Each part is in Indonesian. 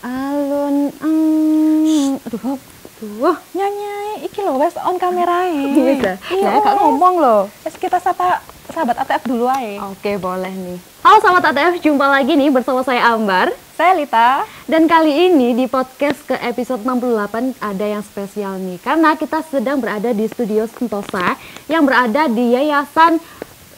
Alun aduh Nyanyi iki lho wes on kamerae. bisa. Iya, Gak ngomong loh. Wes kita sapa sahabat ATF dulu aja. Oke, boleh nih. Halo sahabat ATF, jumpa lagi nih bersama saya Ambar. Saya Lita. Dan kali ini di podcast ke episode 68 ada yang spesial nih. Karena kita sedang berada di studio Sentosa yang berada di Yayasan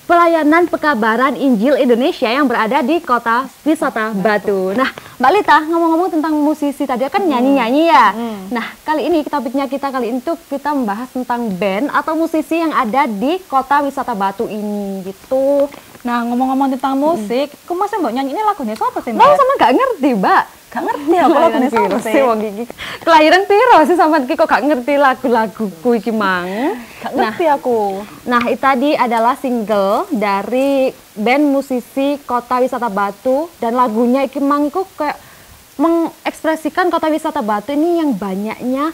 Pelayanan Pekabaran Injil Indonesia yang berada di Kota Wisata Batu. Nah, Mbak Lita, ngomong-ngomong tentang musisi tadi kan nyanyi-nyanyi ya. Nah, kali ini topiknya kita kali ini tuh kita membahas tentang band atau musisi yang ada di Kota Wisata Batu ini gitu. Nah, ngomong-ngomong tentang musik, kok masa mbak nyanyi ini lagunya siapa sih, Mbak Mbak? sama gak ngerti, Mbak. Gak ngerti aku lagunya siapa sih. Wong iki. Kelahiran piro sih sampean iki kok gak ngerti lagu-laguku iki mang? Gak ngerti aku. Nah, itu tadi adalah single dari band musisi Kota Wisata Batu dan lagunya iki mang iku kayak mengekspresikan Kota Wisata Batu ini yang banyaknya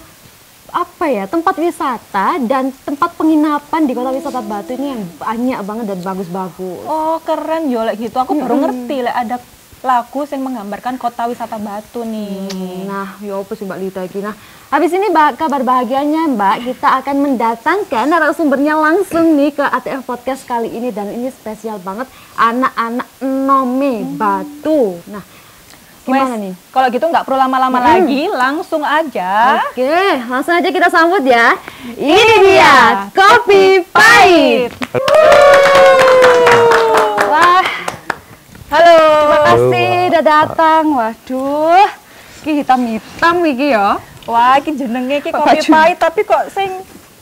apa ya, tempat wisata dan tempat penginapan di Kota Wisata Batu ini yang banyak banget dan bagus-bagus. Oh, keren yo lek gitu. Aku baru ngerti lek ada lagu yang menggambarkan Kota Wisata Batu nih. Nah, ya apa sih Mbak Lita iki. Nah, habis ini kabar bahagianya Mbak, kita akan mendatangkan narasumbernya langsung nih ke ATF Podcast kali ini dan ini spesial banget anak-anak Nome Batu. Nah, gimana nih? Kalau gitu nggak perlu lama-lama lagi, langsung aja. Oke, langsung aja kita sambut ya. Ini dia Kopi Pahit. Wah, Halo. terima kasih udah datang. Waduh, iki hitam-hitam iki ya. Wah, iki jenenge iki Bapak Kopi Pahit tapi kok sing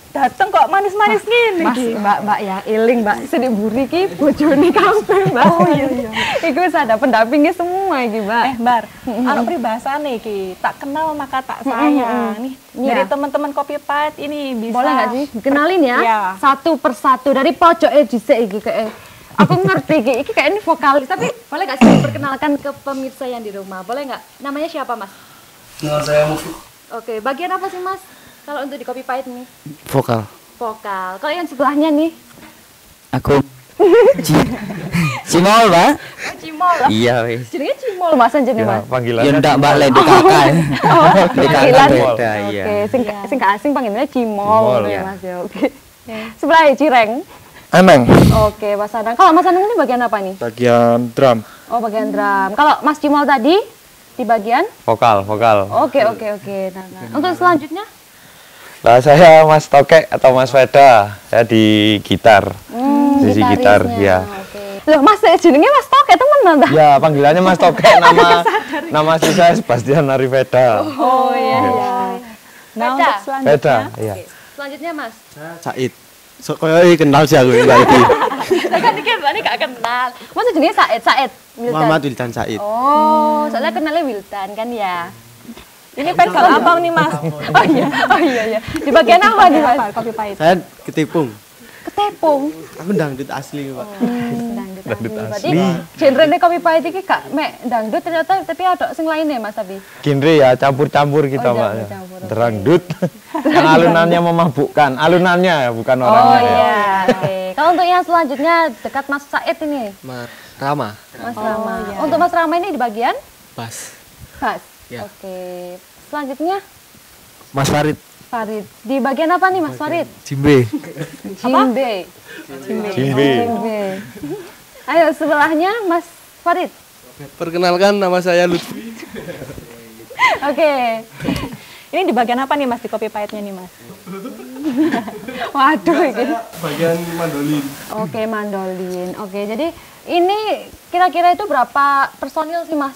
dateng kok manis-manis ngene Mas, iki. Mbak ya, iling Mbak, sedih buri ki bojone kabeh Mbak. Oh iya. Iku wis ada pendampingnya semua iki Mbak. Bar, anak peribahasane iki, tak kenal maka tak sayang. Nih, dari Iya. teman-teman Kopi Pahit ini bisa. Boleh nggak sih? Kenalin ya, Iya. satu persatu dari pojoknya dhisik iki kayak. Aku ngerti iki kayak ini vokalis, tapi boleh nggak sih perkenalkan ke pemirsa yang di rumah? Boleh nggak? Namanya siapa Mas? Nama saya Mufid. Oke, bagian apa sih Mas? Kalau untuk di Kopi Pahit nih? Vokal. Vokal. Kalau yang sebelahnya nih? Aku Cimol, Mbak. Oh, Cimol. Iya, wis. Jenenge Cimol Mas jenenge Mas. Panggilannya Ya ndak Mbak Lek di kakak. Oh, Di kakak panggilan. beda, iya. Oke, sing gak asing panggilannya Cimol Cimol, ya ya. Mas ya. Oke. Sebelahnya Cireng. Aneng, Oke, Mas Anang. Kalau Mas Anang ini bagian apa nih? bagian drum, Oh, bagian drum. Kalau Mas Cimol tadi di bagian? vokal. Oke. Nah. Untuk selanjutnya? Lah saya Mas Tokek atau Mas Veda, saya di gitar, sisi gitar, gitarisnya. ya. Oke. Loh, Mas jenenge Mas Tokek temenan ta? Ya panggilannya Mas Tokek, nama asli saya Sebastian Arifeda. Oh iya. Nah, Veda. untuk selanjutnya. Veda, iya. Selanjutnya Mas. Said. So, koyo kenal sih aku Mbak iki. Lah kan iki Mbak gak kenal. Mas jenenge Said Wildan. Muhammad Wildan Said. Oh, soalnya kenalnya Wildan kan ya. Ini pensel abang nih, Mas. Oh iya. Di bagian apa nih Mas? Kopi Pahit. Saya ketipung. Ketepung. Aku dangdut asli, Pak. Dangdut asli. Berarti genre Kopi Pahit iki gak mek dangdut ternyata tapi ada sing lainnya Mas tapi. Genre ya campur-campur kita Oh, Mbak. campur-campur, oke. Derangdut, yang alunannya memabukkan, alunannya ya bukan Oh orangnya ya. iya, oke. Kalau untuk yang selanjutnya dekat Mas Said ini, Mas Rama. Mas Rama. Untuk Mas Rama ini di bagian Bas. bass. Ya. Oke. Selanjutnya Mas Farid. Farid. Di bagian apa nih Mas Farid? Jimbe. Jimbe. Jimbe. Ayo sebelahnya Mas Farid. Perkenalkan nama saya Lutfi. Oke. Ini di bagian apa nih, Mas, di Kopi Pahitnya nih, Mas? Waduh ini. Bagian mandolin. Oke, mandolin. Oke, jadi ini kira-kira itu berapa personil sih Mas?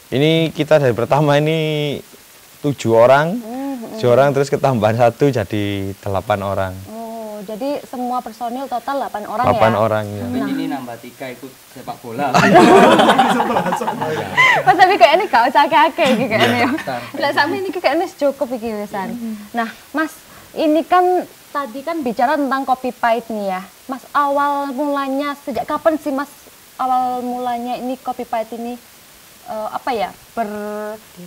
Ini kita dari pertama ini 7 orang, 7 orang terus ketambahan 1 jadi 8 orang. Oh, jadi semua personil total 8 orang 8 ya? orang ya. Ini nambah 3 ikut sepak bola. Mas tapi kayak ini gak usah kakek iki kayaknya ya. Lah sampe ini kayaknya cukup iki wisan. Nah, Mas, ini kan tadi kan bicara tentang Kopi Pahit nih ya. Mas, awal mulanya sejak kapan sih Mas awal mulanya ini Kopi Pahit ini apa ya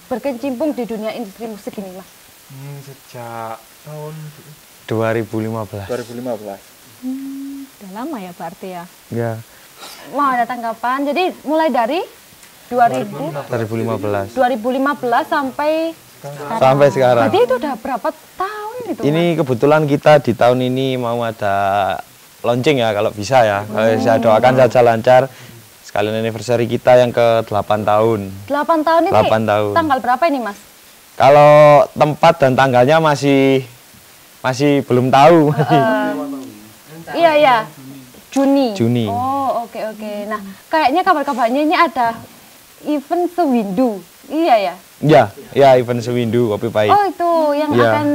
berkecimpung di dunia industri musik ini Mas? Sejak tahun 2015. 2015. Udah lama ya berarti ya. Ya. Mau ada tanggapan. Jadi mulai dari 2015 sampai sampai sekarang. berarti itu udah berapa tahun itu? Ini kebetulan kita di tahun ini mau ada launching ya kalau bisa ya. Saya doakan saja lancar. Sekalian anniversary kita yang ke-8 tahun. 8 tahun ini 8 tahun. tanggal berapa ini Mas? Kalau tempat dan tanggalnya masih belum tahu. Iya. Juni. Oh, oke. Nah, kayaknya kabar-kabarnya ini ada event sewindu. Iya ya? Ya event sewindu Kopi Pahit. Oh, itu yang Iya. akan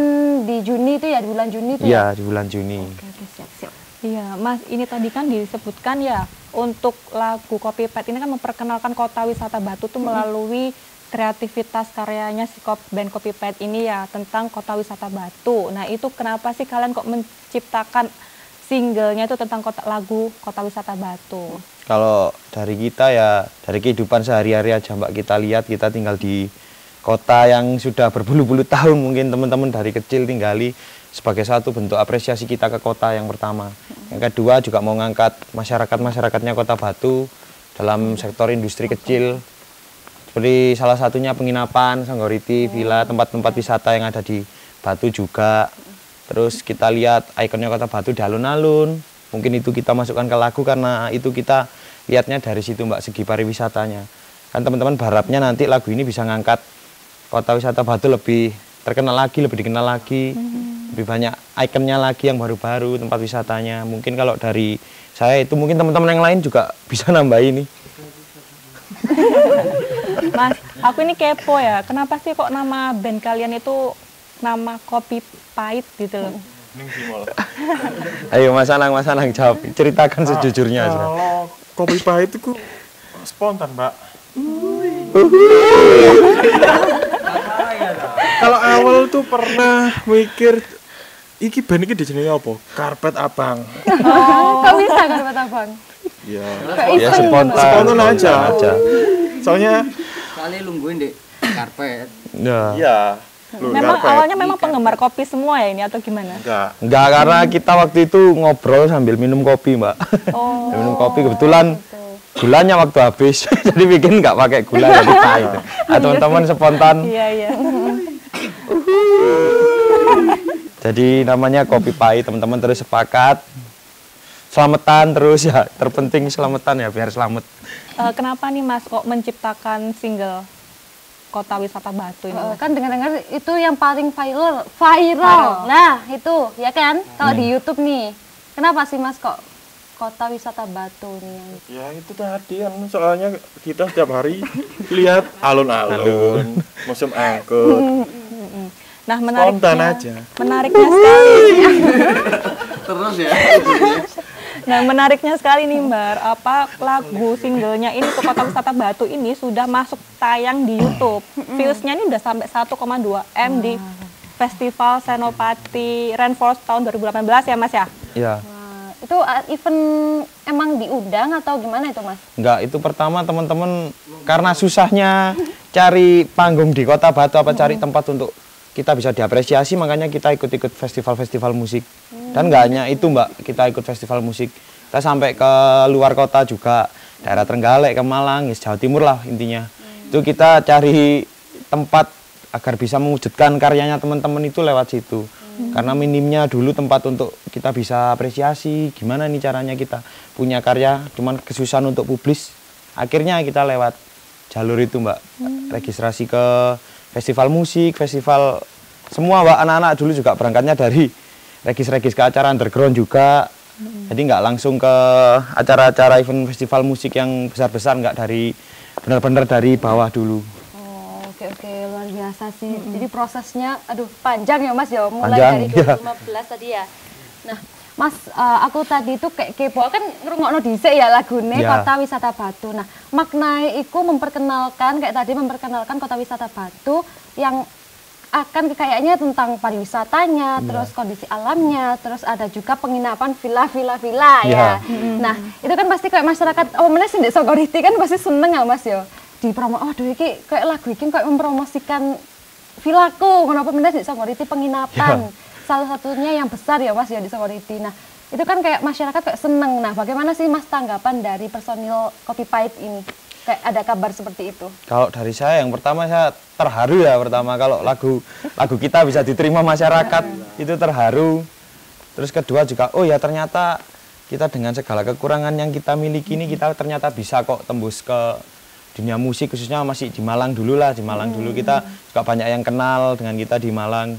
di Juni itu ya, di bulan Juni itu ya? Iya, di bulan Juni. Oke, siap. Iya, Mas, ini tadi kan disebutkan ya, untuk lagu Kopi Pahit ini kan memperkenalkan kota wisata Batu tuh melalui kreativitas karyanya si band Kopi Pahit ini ya, tentang kota wisata Batu. Nah, itu kenapa sih kalian kok menciptakan singlenya itu tentang lagu kota wisata Batu? Kalau dari kita ya, dari kehidupan sehari-hari aja Mbak, kita lihat kita tinggal di kota yang sudah berbulu-bulu tahun, mungkin teman-teman dari kecil tinggali, sebagai satu bentuk apresiasi kita ke kota yang pertama. Yang kedua juga mau ngangkat masyarakatnya Kota Batu dalam sektor industri kecil, seperti salah satunya penginapan, Sanggoriti, villa, tempat-tempat wisata yang ada di Batu juga. Terus kita lihat ikonnya Kota Batu di alun-alun, mungkin itu kita masukkan ke lagu karena itu kita lihatnya dari situ Mbak, segi pariwisatanya. Kan teman-teman berharapnya nanti lagu ini bisa ngangkat kota wisata Batu lebih terkenal lagi, lebih dikenal lagi, lebih banyak ikonnya lagi yang baru-baru, tempat wisatanya. Mungkin kalau dari saya itu, mungkin teman-teman yang lain juga bisa nambah ini. Mas, aku ini kepo ya, kenapa sih kok nama band kalian itu nama Kopi Pahit gitu loh? Ayo Mas Anang jawab, ceritakan sejujurnya aja. Kalau Kopi Pahit itu spontan, Mbak. Kalau awal tuh pernah mikir iki band iki dijenengi apa? Karpet Abang. Kok bisa karpet abang? Ya. Ya spontan aja. Soalnya Kali lungguin deh karpet. Ya. iya. Loh, Memang karpet. awalnya memang penggemar kopi semua ya ini atau gimana? Enggak. Enggak, karena kita waktu itu ngobrol sambil minum kopi Mbak. Oh. Minum kopi kebetulan gulanya waktu habis, jadi bikin nggak pakai gula jadi pahit. Teman-teman spontan. Iya. Jadi namanya Kopi Pahit, teman-teman terus sepakat. Selamatan terus ya, terpenting selamatan ya, biar selamat. Kenapa nih Mas kok menciptakan single Kota Wisata Batu ini? Mas? Kan dengar-dengar itu yang paling viral. Nah, itu ya kan? Kalau di YouTube nih. Kenapa sih Mas kok Kota Wisata Batu nih? Ya itu tadi kan soalnya kita setiap hari lihat alun-alun, musim angkut. Nah, Spontan aja. menariknya sekali. Terus ya. Nah, menariknya sekali nih Mbak, apa lagu singlenya ini untuk Kota Wisata Batu ini sudah masuk tayang di YouTube. Viewsnya ini udah sampai 1,2 M di Festival Senopati Rainforest tahun 2018 ya Mas ya? Ya. Itu event emang diundang atau gimana itu Mas? Enggak, itu pertama teman-teman karena susahnya cari panggung di Kota Batu, cari tempat untuk kita bisa diapresiasi, makanya kita ikut-ikut festival-festival musik. Dan nggak hanya itu Mbak, kita ikut festival musik. Kita sampai ke luar kota juga, daerah Trenggalek, ke Malang, Jawa Timur lah intinya. Itu kita cari tempat agar bisa mewujudkan karyanya teman-teman itu lewat situ. Karena minimnya dulu tempat untuk kita bisa apresiasi, gimana nih caranya kita punya karya, cuman kesusahan untuk publis. Akhirnya kita lewat jalur itu Mbak, registrasi ke festival musik, festival semua Mbak, anak-anak dulu juga berangkatnya dari regis-regis ke acara underground juga. Jadi nggak langsung ke acara-acara event festival musik yang besar-besar, nggak dari benar-benar dari bawah dulu. Oke, luar biasa sih. Jadi prosesnya, aduh panjang ya Mas ya, mulai Panjang, dari 2015 tadi ya. Nah, Mas, aku tadi itu kayak kepo kan ngrungokno dhisik ya lagune Ya. Kota Wisata Batu. Nah, maknanya iku memperkenalkan kayak tadi memperkenalkan Kota Wisata Batu yang akan kayaknya tentang pariwisatanya, terus kondisi alamnya, terus ada juga penginapan villa ya. Nah, itu kan pasti kayak masyarakat meneh sing ndek Sogoriti kan pasti seneng ya Mas ya. Dipromo, aduh iki kayak lagu iki kayak mempromosikan villaku, kenapa meneh ndek Sogoriti penginapan. Salah satunya yang besar ya Mas ya di Sogoriti. Nah, itu kan kayak masyarakat kayak seneng. Nah, bagaimana sih Mas tanggapan dari personil Kopi Pahit ini? kayak ada kabar seperti itu? Kalau dari saya yang pertama saya terharu ya pertama kalau lagu kita bisa diterima masyarakat itu terharu. Terus kedua juga oh ya ternyata kita dengan segala kekurangan yang kita miliki ini kita ternyata bisa kok tembus ke dunia musik khususnya masih di Malang dulu lah di Malang dulu kita juga banyak yang kenal dengan kita di Malang.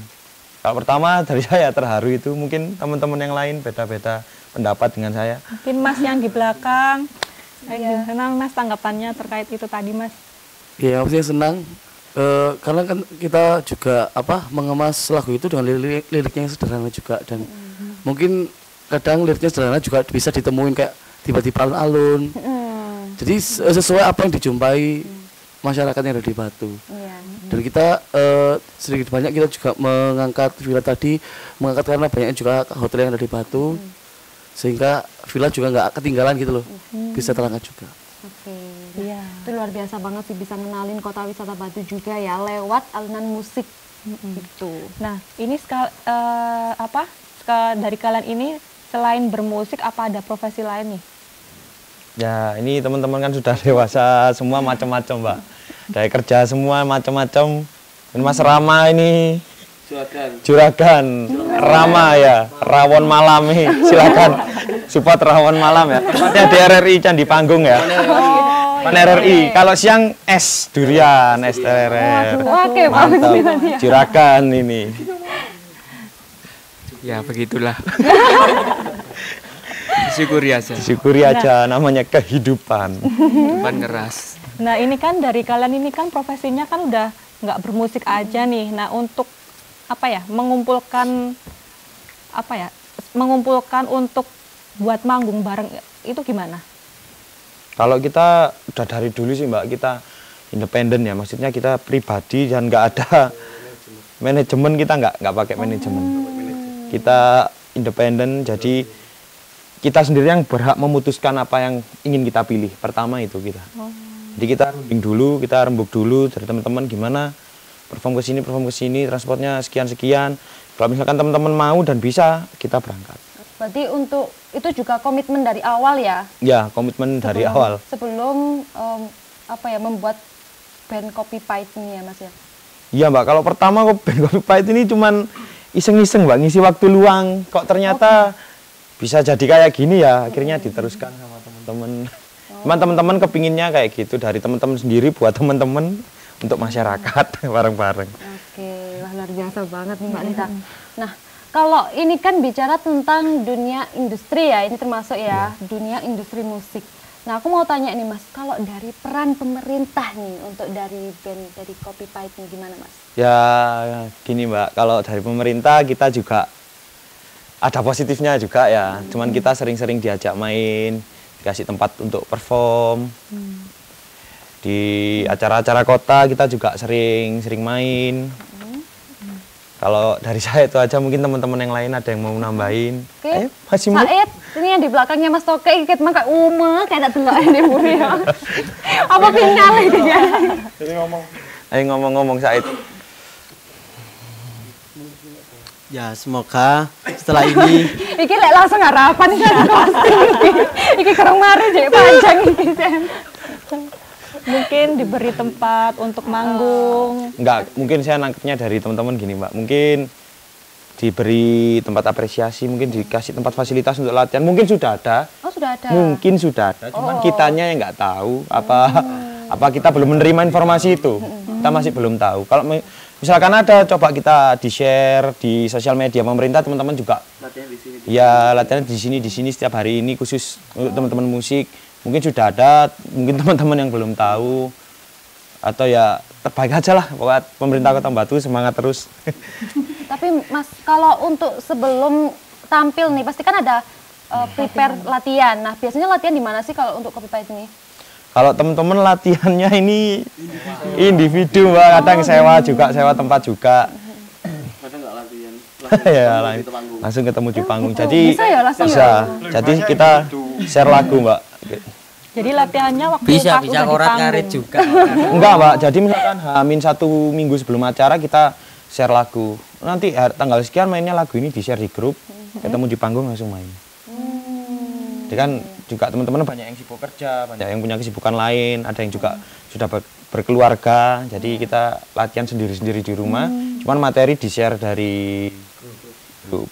Kalau pertama dari saya terharu itu mungkin teman-teman yang lain beda-beda pendapat dengan saya. Mungkin Mas yang di belakang. Senang Mas tanggapannya terkait itu tadi Mas. Ya, aku sih senang karena kan kita juga mengemas lagu itu dengan liriknya yang sederhana juga dan mungkin kadang liriknya sederhana juga bisa ditemuin kayak tiba-tiba alun-alun. Jadi sesuai apa yang dijumpai masyarakat yang ada di Batu. Dan kita sedikit banyak kita juga mengangkat villa tadi, mengangkat karena banyak juga hotel yang ada di Batu. Sehingga villa juga nggak ketinggalan gitu loh, bisa terangkat juga. Oke, itu luar biasa banget sih bisa ngenalin kota wisata Batu juga ya lewat alunan musik gitu. Nah ini dari kalian ini selain bermusik apa ada profesi lain nih? Ya ini teman-teman kan sudah dewasa semua macam-macam Mbak. Dari kerja semua macam-macam. Dan Mas Rama ini Juragan Rama ya, Rawon Malam nih. Silakan support Rawon Malam ya. Tempatnya di RRI Candi Panggung ya. RRI. Kalau siang es durian, es teler. Oke, mantap. Juragan ini. Ya begitulah. Syukuri aja. Syukuri aja namanya kehidupan. Kehidupan keras. Nah ini kan dari kalian ini kan profesinya kan udah nggak bermusik aja nih. Nah untuk mengumpulkan untuk buat manggung bareng itu gimana? Kalau kita udah dari dulu sih Mbak, kita independen ya, maksudnya kita pribadi dan nggak ada manajemen, kita nggak pakai manajemen. Kita independen, jadi kita sendiri yang berhak memutuskan apa yang ingin kita pilih. Pertama itu kita. Jadi kita runding dulu, kita rembuk dulu dari teman-teman gimana perform ke sini, transportnya sekian-sekian. Kalau misalkan teman-teman mau dan bisa, kita berangkat. Berarti untuk itu juga komitmen dari awal ya? Ya, komitmen dari awal. Sebelum membuat band Kopi Pahit ini ya Mas ya? Iya Mbak, kalau pertama band Kopi Pahit ini cuman iseng-iseng Mbak, ngisi waktu luang. Kok ternyata bisa jadi kayak gini ya, akhirnya diteruskan sama teman-teman. Cuman teman-teman kepinginnya kayak gitu, dari teman-teman sendiri buat teman-teman. Untuk masyarakat bareng-bareng. Oke, luar biasa banget nih Mbak Nita. Nah, kalau ini kan bicara tentang dunia industri ya, ini termasuk ya dunia industri musik. Nah, aku mau tanya nih Mas, kalau dari peran pemerintah nih untuk dari band dari Kopi Pahit nih gimana Mas? Ya gini Mbak, kalau dari pemerintah kita juga ada positifnya juga ya. Cuman kita sering-sering diajak main, dikasih tempat untuk perform. Di acara-acara kota kita juga sering main. Kalau dari saya itu aja, mungkin teman-teman yang lain ada yang mau nambahin. Oke, masih mau? Said, ini yang di belakangnya Mas Toke, ikut mah kayak kayak ada telok ini Bu ya. Apa final itu ya? Jadi ngomong. Ayo ngomong Said. Ya semoga setelah ini Iki lek langsung harapan kan pasti. Iki kerung mari jek panjang iki. Mungkin diberi tempat untuk manggung. Enggak, mungkin saya nangkepnya dari teman-teman gini Mbak. Mungkin diberi tempat apresiasi, mungkin dikasih tempat fasilitas untuk latihan. Mungkin sudah ada. Oh, sudah ada. Mungkin sudah ada, cuman kitanya yang nggak tahu apa kita belum menerima informasi itu. Kita masih belum tahu. Kalau misalkan ada, coba kita di-share di sosial media pemerintah, teman-teman juga. Latihan di sini. Ya, latihan di sini setiap hari ini khusus untuk teman-teman musik. Mungkin sudah ada, mungkin teman-teman yang belum tahu. Atau ya terbaik aja lah buat pemerintah Kota Batu, semangat terus. Tapi Mas, kalau untuk sebelum tampil nih, pasti kan ada prepare latihan. Nah, biasanya latihan di mana sih kalau untuk Kopi Pahit ini? Kalau teman-teman latihannya ini individu Mbak, kadang sewa tempat juga. Kadang nggak latihan. Ya, langsung ketemu di panggung. Jadi bisa ya langsung bisa. Jadi kita share lagu Mbak. Jadi latihannya waktu bisa pas udah di korat panggung. ngarit juga. Enggak Mbak, jadi misalkan H-1 minggu sebelum acara kita share lagu. Nanti tanggal sekian mainnya lagu ini di share di grup, ketemu di panggung langsung main. Jadi kan juga teman-teman banyak yang sibuk kerja, banyak yang punya kesibukan lain, ada yang juga sudah berkeluarga, jadi kita latihan sendiri-sendiri di rumah. Cuman materi di-share dari grup.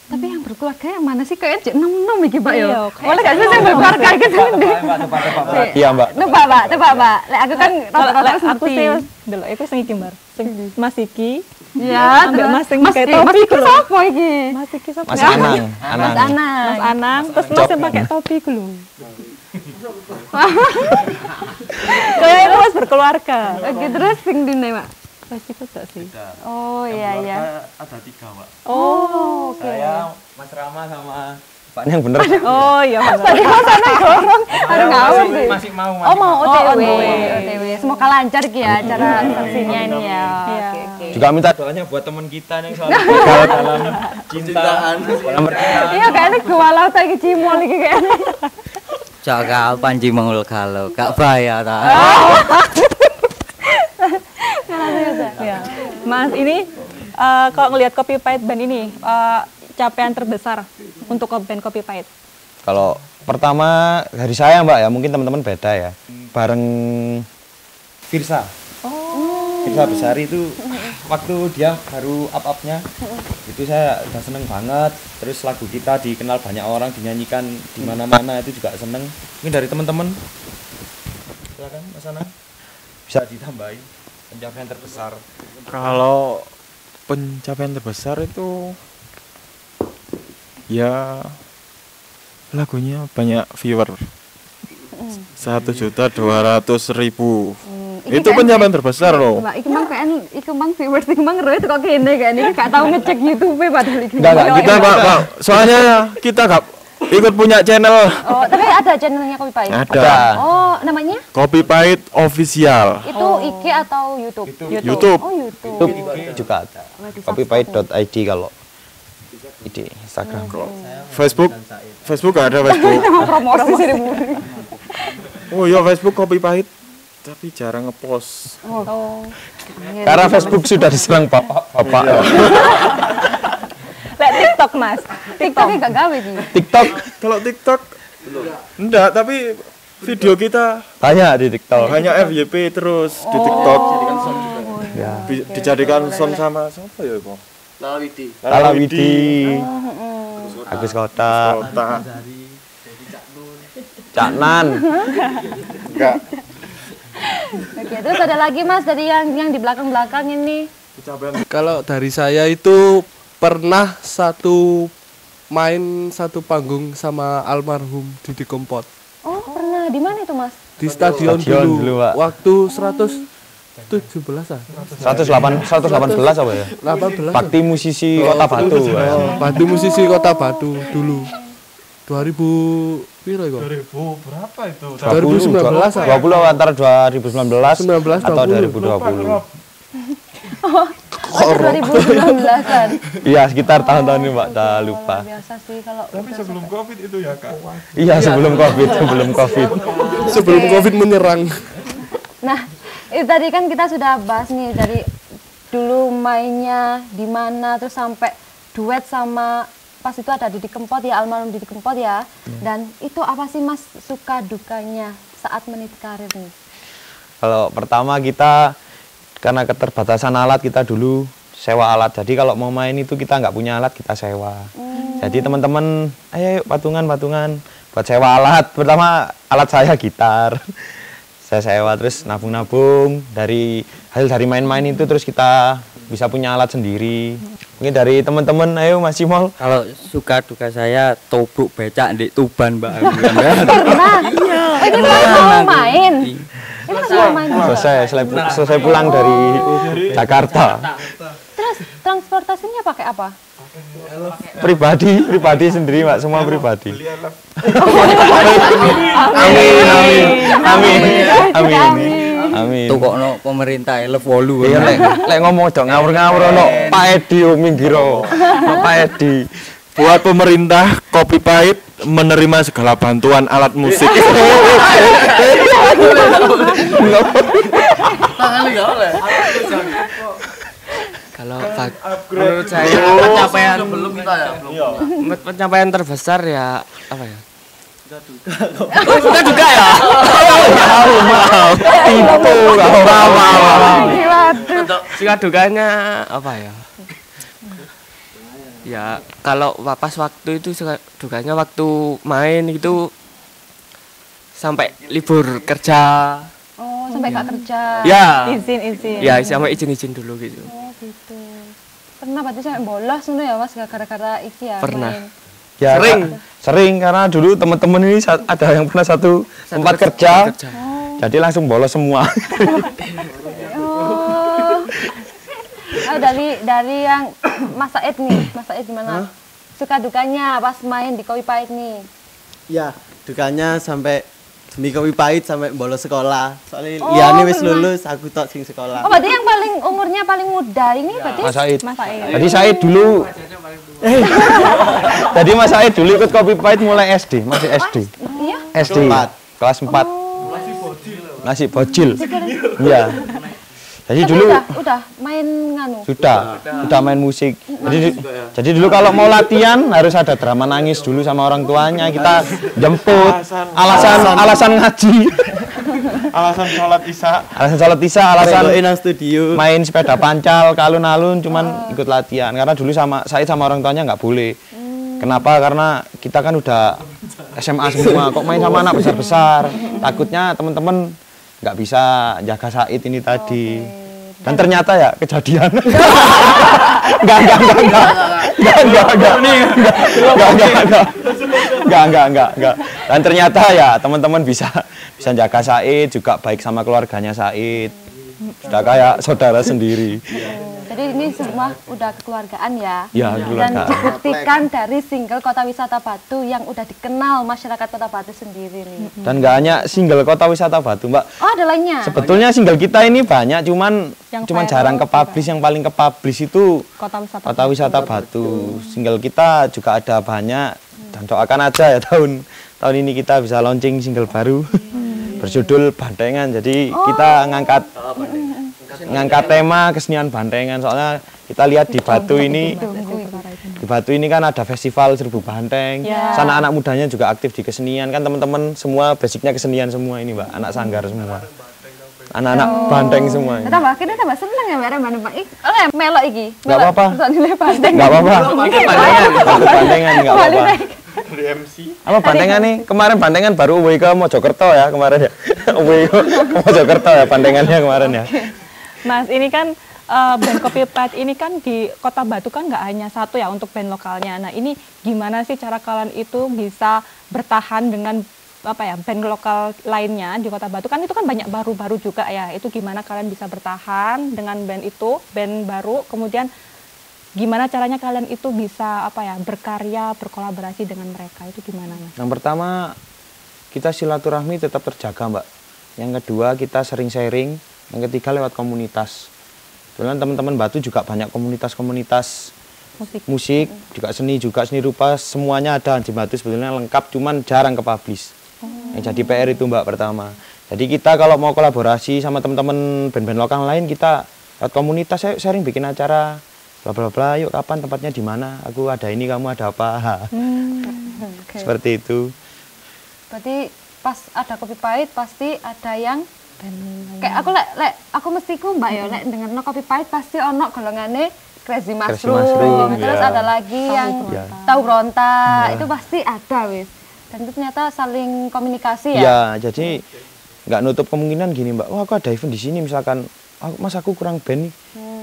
Tapi yang berkeluarga yang mana sih? Kayaknya nom-nom iki, Pak ya. Iya, Boleh gak sih yang berkeluarga gitu? Iya, Mbak. Tebak, Mbak. Lek aku kan rata-rata Aku ngerti. sih delok iku sing iki, Mbak. Sing Mas Iki. Ya, Ambek Mas sing Mas pakai Mas topi iki ku lho. sapa iki? Mas Iki sapa? Mas Ya? Anang, Mas Anang. Mas Anang, terus Mas yang pakai topi ku lho. Kayak itu Mas berkeluarga. Oke, terus sing dine, Pak. Mas itu gak sih? Oh, iya. Ada 3, Pak. Oh, oke. Saya, Mas Rama sama Pak yang bener. Oh iya. Tadi Mas Anang dorong. Aduh, ngawur sih. Masih mau. Oh, mau OTW. OTW. OTW. Semoga lancar ki ya acara seleksinya ini ya. Iya. Oke. Juga minta doanya buat teman kita yang selalu gagal dalam cintaan. Dalam percintaan. Iya, kayaknya gawalau ta iki cimol iki kayaknya. Jaga panji mengul kalau gak bayar ta. Ya. Mas ini kalau ngelihat Kopi Pahit Band ini capaian terbesar untuk band Kopi Pahit. Kalau pertama dari saya Mbak ya, mungkin teman-teman beda ya. Bareng Firsa. Firsa Besari itu waktu dia baru up-upnya itu saya udah seneng banget. Terus lagu kita dikenal banyak orang, dinyanyikan di mana-mana, itu juga seneng. Mungkin dari teman-teman, silakan Mas Anang bisa ditambahin pencapaian terbesar. Kalau pencapaian terbesar itu ya lagunya banyak viewer. 1.200.000. Itu pencapaian terbesar loh. Mbak, iki mang viewers iki mang roe kok kene kayaknya iki gak tau ngecek YouTube padahal iki. Enggak, Kita Pak, soalnya kita gak ikut punya channel. Oh, tapi ada channelnya Kopi Pahit. Ada. Oh, namanya? Kopi Pahit Official. Itu IG atau YouTube? YouTube. Oh, YouTube. Itu juga ada. Copypahit.id kalau ide Instagram. Facebook gak ada Facebook. Promosi seribu. Oh iya, Facebook Kopi Pahit tapi jarang ngepost. Oh. Karena Facebook sudah diserang bapak-bapak. Lek TikTok Mas. TikTok gak gawe iki. TikTok Kalau TikTok enggak, tapi video kita tanya di TikTok. hanya FYP terus di TikTok. Dijadikan sound sama siapa ya, Bang? Talawidi. Agus Kota. Kota. Cak Nan. Enggak. Oke, terus ada lagi Mas dari yang di belakang-belakang ini. Kalau dari saya itu pernah main satu panggung sama almarhum Didi Kempot Oh, pernah. Di mana itu, Mas? di stadion Stadion dulu, dulu, Pak. waktu 117 118 apa ya? 18 Bakti musisi Kota Batu. Pak. Batu musisi Kota Batu dulu 2000 piro iku? 2000 berapa itu? 2019 20 antara 2019 19, atau 20. 2020. Oh, 2019-an. Iya, sekitar tahun-tahun ini Mbak, udah lupa. Biasa sih kalau Tapi sebelum Covid itu ya, Kak. Iya, sebelum Covid. sebelum Covid menyerang. Nah, itu tadi kan kita sudah bahas nih dari dulu mainnya di mana terus sampai duet sama pas itu ada Didi Kempot ya, almarhum Didi Kempot ya. Dan itu apa sih Mas suka dukanya saat meniti karir nih? Kalau pertama kita karena keterbatasan alat, kita dulu sewa alat. Jadi kalau mau main itu kita nggak punya alat, kita sewa. Jadi teman-teman, ayo patungan buat sewa alat. Pertama alat saya gitar. Saya sewa, terus nabung-nabung dari hasil dari main-main itu, terus kita bisa punya alat sendiri. Mungkin dari teman-teman, ayo Mas Cimol. Kalau suka duka saya tobruk becak di Tuban, Mbak. Pernah? Iya. Ini mau main? Ini mau main? Selesai pulang dari Jakarta. Terus transportasinya pakai apa? Pribadi sendiri Mbak, semua pribadi. Amin. Tuh kok no pemerintah elef wolu. Iya lek ngomong dong ngawur-ngawur ono Pak Edi minggiro. Pak Edi. Buat pemerintah Kopi Pahit menerima segala bantuan alat musik. Kalau menurut saya pencapaian terbesar ya apa ya? Suka juga ya? Maaf. Itu maaf. Untuk suka dukanya apa ya? Ya kalau pas waktu itu suka dukanya waktu main itu sampai libur kerja. Oh, sampai gak kerja. Ya. Izin. Ya, sampai izin dulu gitu. Oh, gitu. Pernah berarti sampai bolos ngono ya, Mas, gara-gara iki ya. Pernah. Main. Ya, sering karena dulu teman-teman ini ada yang pernah satu tempat kerja. Jadi langsung bolos semua. Dari yang Mas Said nih, Mas Said gimana? Suka dukanya pas main di Kopi Pahit nih? Ya, dukanya sampai demi kopi pahit sampai bolos sekolah. Soalnya liane wis lulus, aku tok sing sekolah. Oh, berarti yang paling umurnya paling muda ini berarti Mas Said. Mas Said. Jadi Said dulu Jadi Mas Said dulu ikut Kopi Pahit mulai SD, masih SD. Iya? SD. Kelas 4. Masih bocil. Iya. Jadi Tapi dulu udah main nganu. sudah main musik. Jadi dulu kalau mau latihan harus ada drama nangis dulu sama orang tuanya. Kita jemput. Alasan ngaji. Alasan sholat isya. Alasan nang studio. main sepeda pancal ke alun-alun cuman ikut latihan. Karena dulu saya sama orang tuanya nggak boleh. Kenapa? Karena kita kan udah SMA semua. Kok main sama anak besar-besar? Takutnya teman-teman nggak bisa jaga Said ini tadi. Dan ternyata ya kejadian. Enggak. Dan ternyata ya teman-teman bisa jaga Said, juga baik sama keluarganya Said. Sudah kayak saudara sendiri. Jadi ini semua udah kekeluargaan ya. Ya, Dan keluargaan. dibuktikan dari single Kota Wisata Batu yang udah dikenal masyarakat Kota Batu sendiri nih. Dan nggak hanya single Kota Wisata Batu, Mbak. Oh, ada lainnya. Sebetulnya single kita ini banyak, cuman viral jarang ke-publish. Yang paling ke-publish itu Kota Wisata Batu. Single kita juga ada banyak. Dan doakan aja ya tahun ini kita bisa launching single baru berjudul Bantengan. Jadi kita ngangkat tema kesenian Bantengan. Soalnya kita lihat di Batu ini, kan ada festival Serbu Banteng. Sana anak mudanya juga aktif di kesenian, kan teman-teman semua basicnya kesenian semua ini, Mbak. Anak sanggar semua. Anak-anak Banteng semua. Kita tambah seneng ya Mbak Mbak. Oleh melok iki. Enggak apa-apa. Banteng. Enggak apa-apa. Bantengan enggak apa-apa. Dari MC. Apa Bantengan nih? Kemarin Bantengan baru away ke Mojokerto ya kemarin ya. Away ke Mojokerto ya Bantengannya kemarin ya. Mas, ini kan band Kopi Pahit ini kan di Kota Batu kan nggak hanya satu ya untuk band lokalnya. Nah, ini gimana sih cara kalian itu bisa bertahan dengan band lokal lainnya di Kota Batu? Kan itu kan banyak baru-baru juga ya. Itu gimana kalian bisa bertahan dengan band itu, band baru, kemudian gimana caranya kalian itu bisa berkarya, berkolaborasi dengan mereka, itu gimana, Mas? Yang pertama, kita silaturahmi tetap terjaga, Mbak. Yang kedua, kita sering sharing. Yang ketiga, lewat komunitas. Kemudian teman-teman Batu juga banyak komunitas-komunitas musik, juga seni rupa, semuanya ada di Batu sebetulnya lengkap, cuman jarang ke-publish. Yang jadi PR itu, Mbak, pertama. Jadi kita kalau mau kolaborasi sama teman-teman band-band lokal lain, kita lewat komunitas, saya sharing bikin acara, bla bla bla, yuk kapan tempatnya di mana? Aku ada ini, kamu ada apa? Seperti itu. Berarti pas ada Kopi Pahit pasti ada yang kayak aku mesti Mbak ya dengan Kopi Pahit pasti ono golongane Crazy Mushroom. Terus ada lagi yang tahu ronta, itu pasti ada wis. Dan itu ternyata saling komunikasi ya. Ya, jadi nggak nutup kemungkinan gini, Mbak. Wah, aku ada event di sini misalkan aku kurang band nih.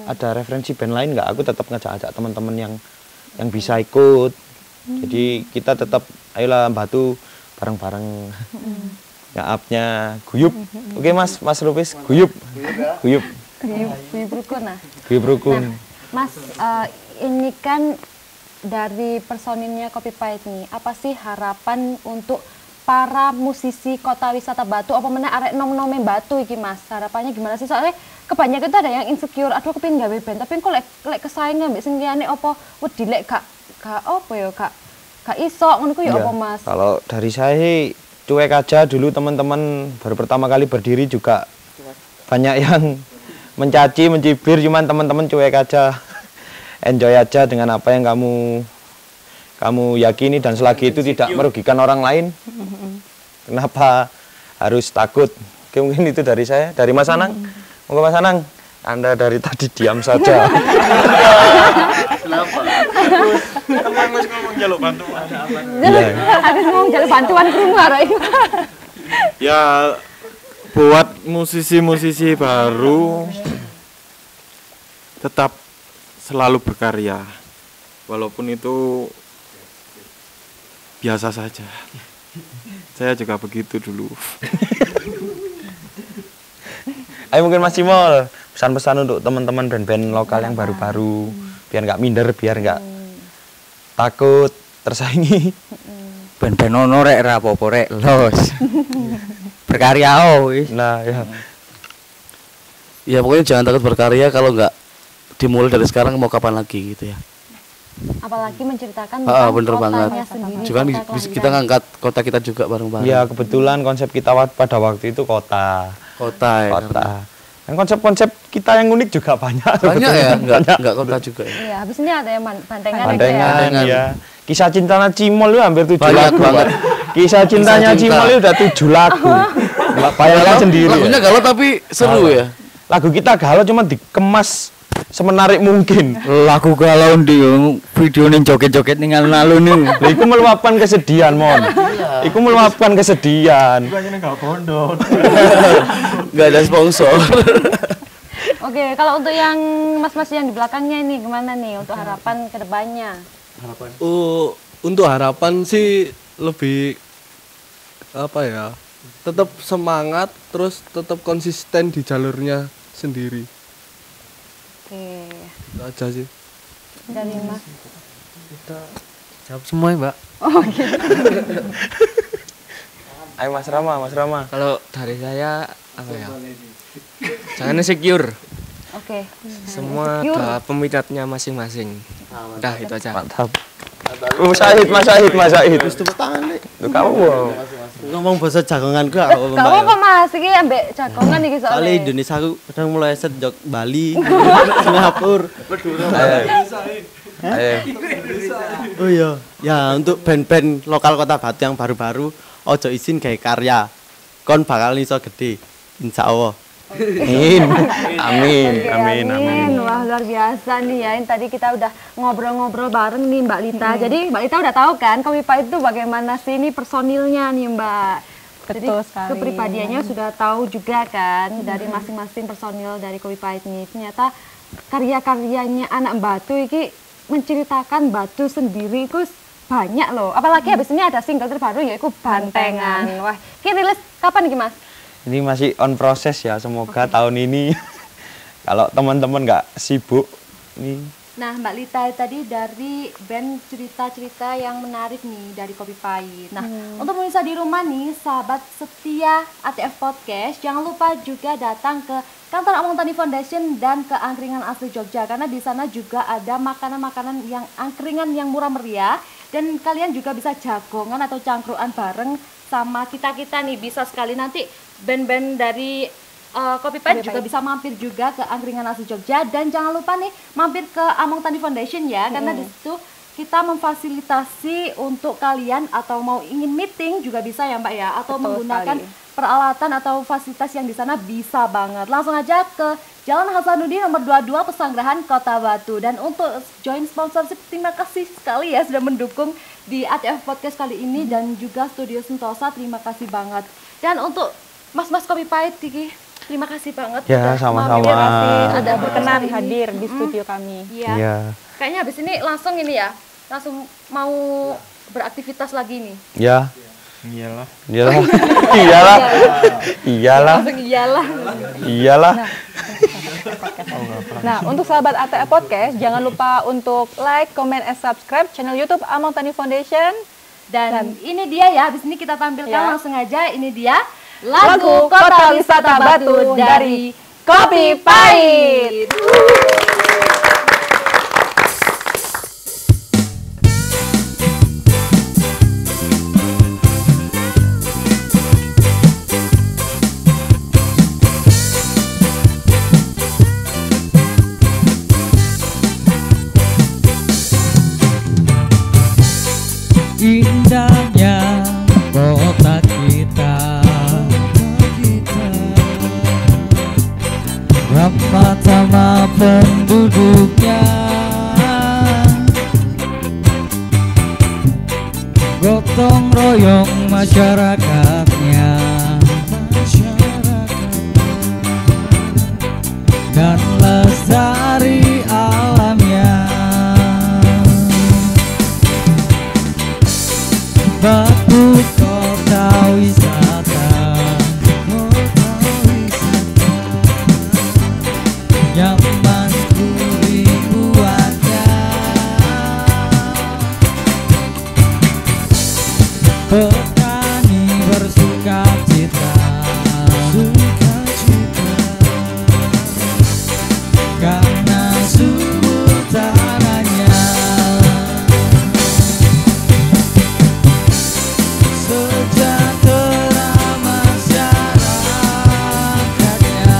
Ada referensi band lain nggak? Aku tetap ngajak teman-teman yang bisa ikut. Jadi kita tetap ayolah Batu bareng-bareng. Nge-up-nya guyup. Oke, Mas Lupis, guyup rukun nah. Guyup rukun. Mas, ini kan dari personilnya Kopi Pahit nih, apa sih harapan untuk para musisi Kota Wisata Batu, apa meneh arek nom-nome Batu iki, Mas? Harapannya gimana sih? Soalnya kebanyakan itu ada yang insecure, aduh aku pengen gawe band, tapi kok lek kesaingan mbek sing liyane apa wedi lek gak iso ngono ku ya apa, Mas? Kalau dari saya cuek aja dulu, teman-teman baru pertama kali berdiri juga banyak yang mencaci, mencibir, cuman teman-teman cuek aja. Enjoy aja dengan apa yang kamu kamu yakini dan selagi itu tidak merugikan orang lain, kenapa harus takut? Oke, mungkin itu dari saya, dari Mas Anang. Monggo Mas Anang, Anda dari tadi diam saja. Kenapa? Teman Mas ngomong jaluk bantuan. Habis ngomong jalur bantuan ke rumah, Roy. Ya, buat musisi-musisi baru tetap selalu berkarya, walaupun itu biasa saja. Saya juga begitu dulu. Ayo mungkin Mas Cimol, pesan-pesan untuk teman-teman band-band lokal yang baru-baru, biar nggak minder, biar nggak takut tersaingi. Ben-ben ono rek ra apa-apa rek los. Berkarya wis. Nah, ya. Ya pokoknya jangan takut berkarya, kalau nggak dimulai dari sekarang mau kapan lagi gitu ya. Apalagi menceritakan Bener banget. sendiri. Juga kita ngangkat kota kita juga bareng-bareng. Ya kebetulan konsep kita pada waktu itu kota. Kota ya. Kota. Dan konsep-konsep kita yang unik juga banyak. Banyak ya, enggak kota juga ya. Iya, habis ini ada yang bantengan. Bandengan ya. ya. Kisah cintanya Cimol itu hampir 7 Banyak lagu. banget. Kisah cintanya Kisah cinta. Cimol itu udah 7 lagu. Bayangkan sendiri. Lagunya Ya. galau tapi seru ya. Lagu kita galau cuma dikemas semenarik mungkin. Lagu galau ndi video ning joget-joget ning alun-alun nih. Lah iku meluapkan kesedihan, Mon. Iku meluapkan kesedihan. Bukannya nggak bondot. Enggak ada sponsor. Oke, kalau untuk yang mas-mas yang di belakangnya ini gimana nih untuk harapan ke depannya? Untuk harapan sih lebih apa ya? Tetap semangat, terus tetap konsisten di jalurnya sendiri. Oke, Itu aja sih. dari Mas. Jawab semua ya, Mbak. Ayo Mas Rama. Kalau dari saya apa ya? Jangan insecure. Oke. Semua ada peminatnya masing-masing. Udah itu aja. Mantap. Mas Syahid. Wis tepuk tangan nih. Lho kamu Ngomong bahasa jagongan ku Gak apa-apa Mas, iki ambek jagongan iki soalnya. Soalnya Indonesia aku kadang mulai jok Bali, Singapura. Ayo. Oh iya, ya untuk band-band lokal Kota Batu yang baru-baru, ojo izin gawe karya. Kon bakal iso gede, insyaallah. Amin. Wah, luar biasa nih ya. Ini tadi kita udah ngobrol-ngobrol bareng nih Mbak Lita. Jadi Mbak Lita udah tahu kan Kopi Pahit itu bagaimana sih ini personilnya nih Mbak. Betul Jadi sekali. kepribadiannya sudah tahu juga kan dari masing-masing personil dari Kopi Pahit nih. Ternyata karya-karyanya anak Batu ini menceritakan Batu sendiri itu banyak loh. Apalagi habis ini ada single terbaru yaitu Bantengan. Wah, ini rilis kapan nih Mas? Ini masih on proses ya, semoga tahun ini kalau teman-teman nggak sibuk nih. Nah, Mbak Lita tadi dari band cerita-cerita yang menarik nih dari Kopi Pahit. Nah, untuk pemirsa di rumah nih, sahabat setia ATF Podcast, jangan lupa juga datang ke kantor Among Tani Foundation dan ke Angkringan Asli Jogja karena di sana juga ada makanan-makanan yang angkringan yang murah meriah dan kalian juga bisa jagongan atau cangkruan bareng sama kita-kita nih, bisa sekali nanti band-band dari Kopi Pahit juga bisa mampir juga ke Angkringan Asli Jogja dan jangan lupa nih mampir ke Among Tani Foundation ya karena di situ kita memfasilitasi untuk kalian atau mau ingin meeting juga bisa ya Mbak ya atau menggunakan peralatan atau fasilitas yang di sana bisa banget. Langsung aja ke Jalan Hasanuddin nomor 22 Pesanggerahan Kota Batu. Dan untuk join sponsorship terima kasih sekali ya sudah mendukung di ATF Podcast kali ini dan juga Studio Sentosa, terima kasih banget. Dan untuk Mas-mas Kopi Pahit Diki, terima kasih banget. Ya, sama-sama. Ada berkenan hadir di studio kami. Iya. Iya. Kayaknya habis ini langsung ini ya, langsung mau beraktivitas lagi nih. Ya. Iyalah. Langsung iyalah. Nah, untuk sahabat ATF Podcast, jangan lupa untuk like, comment, and subscribe channel YouTube Among Tani Foundation. Dan ini dia ya, habis ini kita tampilkan Ya. langsung aja, ini dia lagu Kota Wisata Batu dari Kopi Pahit. penduduknya, gotong royong masyarakatnya, dan lestari alamnya. Batu kota wisata nyaman ribuannya, petani bersuka cita, karena subur tanahnya. Sejahtera masyarakatnya,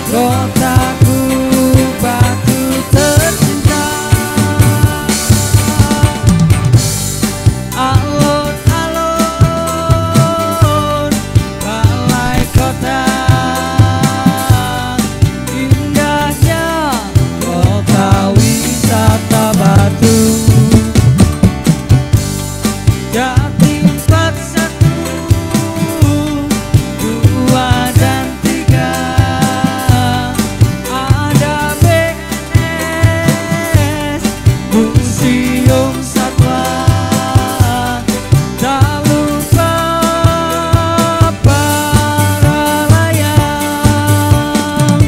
kotaku batu tercinta. Alun-alun balai kota, indahnya kota wisata Batu. Jatim 41, 2 dan 3, ada BNS, Museum Satwa, tak lupa para layang.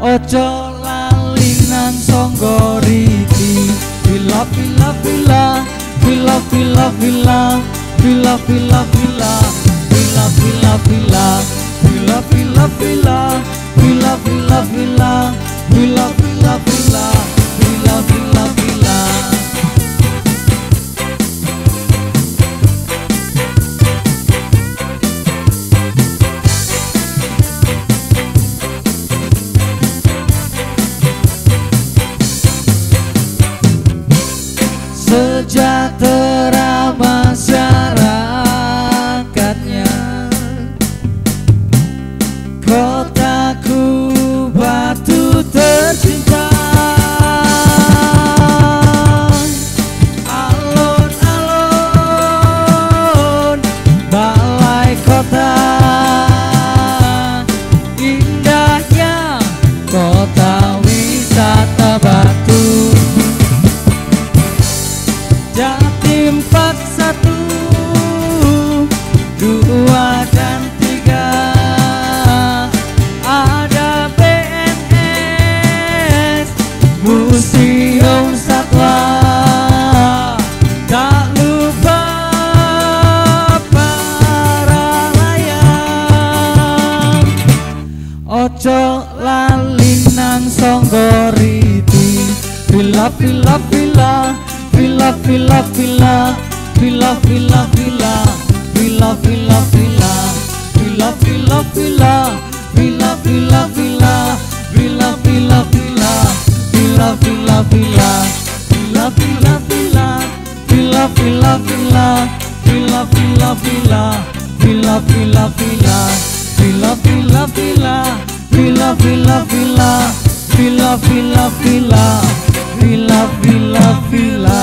Ojo lali nang Songgoriki, villa villa villa, villa villa villa, villa villa villa, villa villa villa, villa villa villa, villa villa villa, villa villa villa, villa villa villa. Sejahtera masyarakatnya, kotaku Batu tercinta. Alun-alun balai kota, indahnya kota wisata Batu. Jatim 41, 2 dan 3, ada BNS, Museum Satwa, tak lupa para layang. Ojo lali nang Songgoriti, villa villa villa, villa villa villa, villa villa villa, villa villa villa, villa villa villa, villa villa villa, villa villa villa, villa villa villa, villa villa villa, villa villa villa, villa villa villa, villa villa villa, villa villa villa, villa villa villa, villa villa villa, villa villa villa.